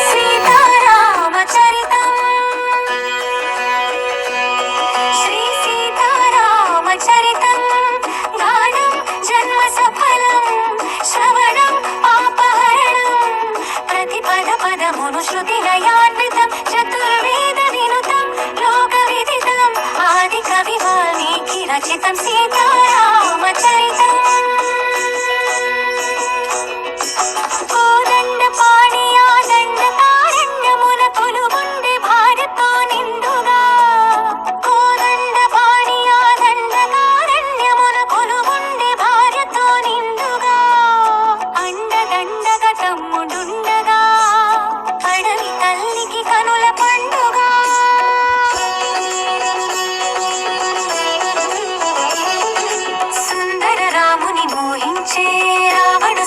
సీతారామచరితం శ్రీ సీతారామచరితం గానం జన్మ సఫలం శ్రవణం పాపహరణం ప్రతి పద పదమును శృతి లయాన్వితం చతుర్వేద వినుతం లోక విదితం ఆది కవి వాల్మీకి రచితం సీతారామచరితం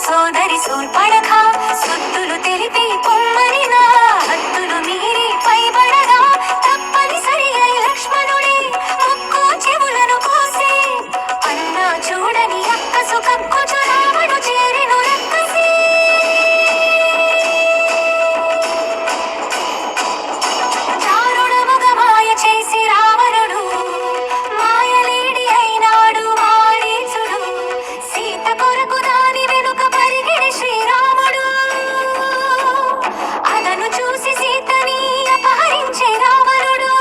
సోదరి సూర్పణఖ సుత్తులు తెలిపి పొమ్మనినా హత్తులు మీరి పైబడగా తప్పనిసరి అయి లక్ష్మణుడే ముక్కు చెవులను కోసి అన్నా చూడని అక్కసు కక్కుచు రావణు చేరెను రక్కసి దారుణముగ మాయ చేసి రావణుడు మాయలేడి అయినాడు మారీచుడు సీత కొరకు దాని వెనుక పరిగెడి శ్రీరాముడు అతను చూసి సీతని అపహరించే రావణుడు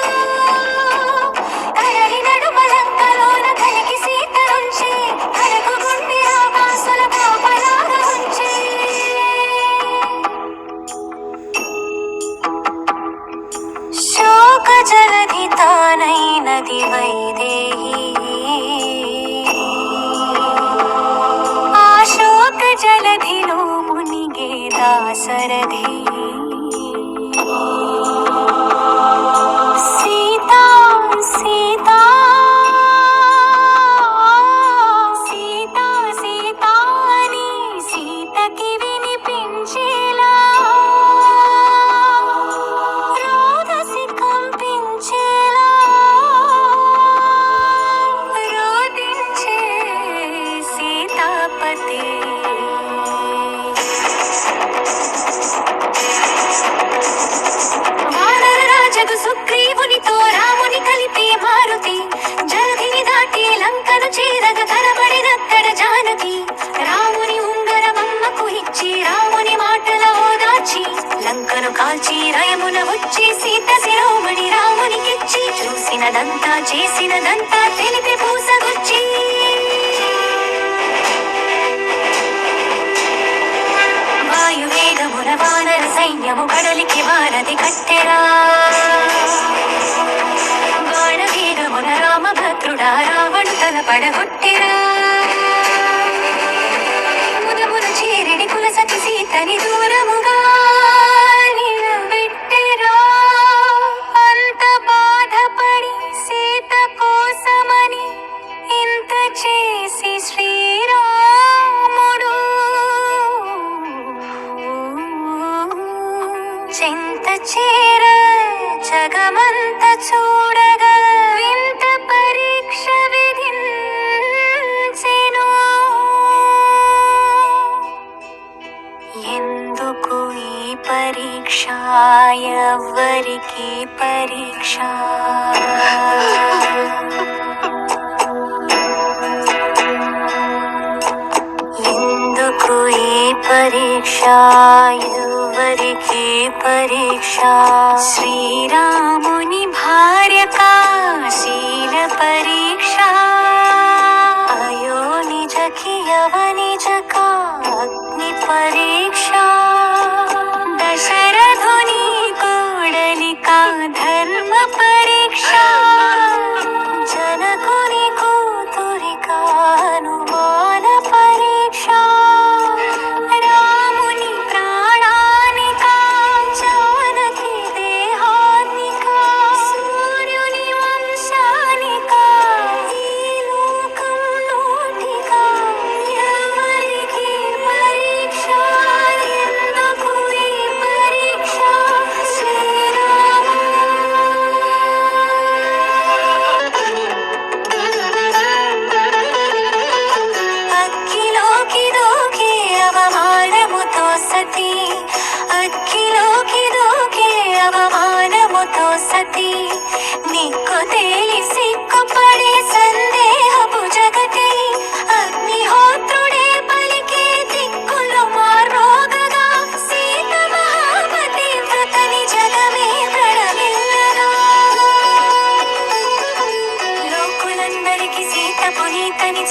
కడలి నడుమ లంకలోన కలికి సీత నుంచి కడకు గుండి ఆకాశల కాపలాగా ఉంచి శోక జలధి తానైనది వైదేహి శోక జలధిలో మునిగే దాశరథి సీతా సీతా సీతా సీతా అని సీతకి వినిపించేలా రోదసి కంపించేలా రోదించే సీతాపతి వానరరాజగు సుగ్రీవునితో రాముని కలిపి మారుతి జలధిని దాటి లంకను చేరగ కనబడినక్కడ జానకి రాముని ఉంగరమమ్మకు ఇచ్చి రాముని మాటల ఓదార్చి లంకను కాల్చి రయమున వచ్చి సీత శిరోమణి రామునికిచ్చి చూసినదంతా చేసినదంతా తెలిపి పూసగుచ్చి వాయువేగమున వానర సైన్యము కడలికి వారధి కట్టెరా బాణవేగమున రామభద్రుడా రావణు తల పడగొట్టెరా ముదమున చేరిడి కులసతి సీతని దూరముగా నిలబెట్టెరా అంత బాధపడి సీత కోసమని ఇంత చేసి శ్రీరాముడు చింత చేర జగమంత చూడగా వింత పరీక్ష విధించెను ఎందుకు ఈ పరీక్ష ఎవ్వరికి పరీక్ష ఎందుకు ఈ పరీక్ష ఎవరికి పరీక్ష శ్రీరాముని భార్య కాశీల పరీక్ష అయో నిజకి యవనిజక అగ్ని పరీక్ష దశరథుని కోడలిక ధర్మ పరీక్ష జనకుని కూతురిక అనుమాన పరీక్ష రాముని ప్రాణానిక జానకి దేహానిక సూర్యుని వంశానిక భారతి నిక్కు తేలి సిక్కుపడే సందేహపు జగతి అగ్నిహోత్రుడే పలికే దిక్కులు మారోగగా సీత మహాపతి వ్రతని జగమే ప్రణమిల్లగా లోకులందరికి సీత పునీతని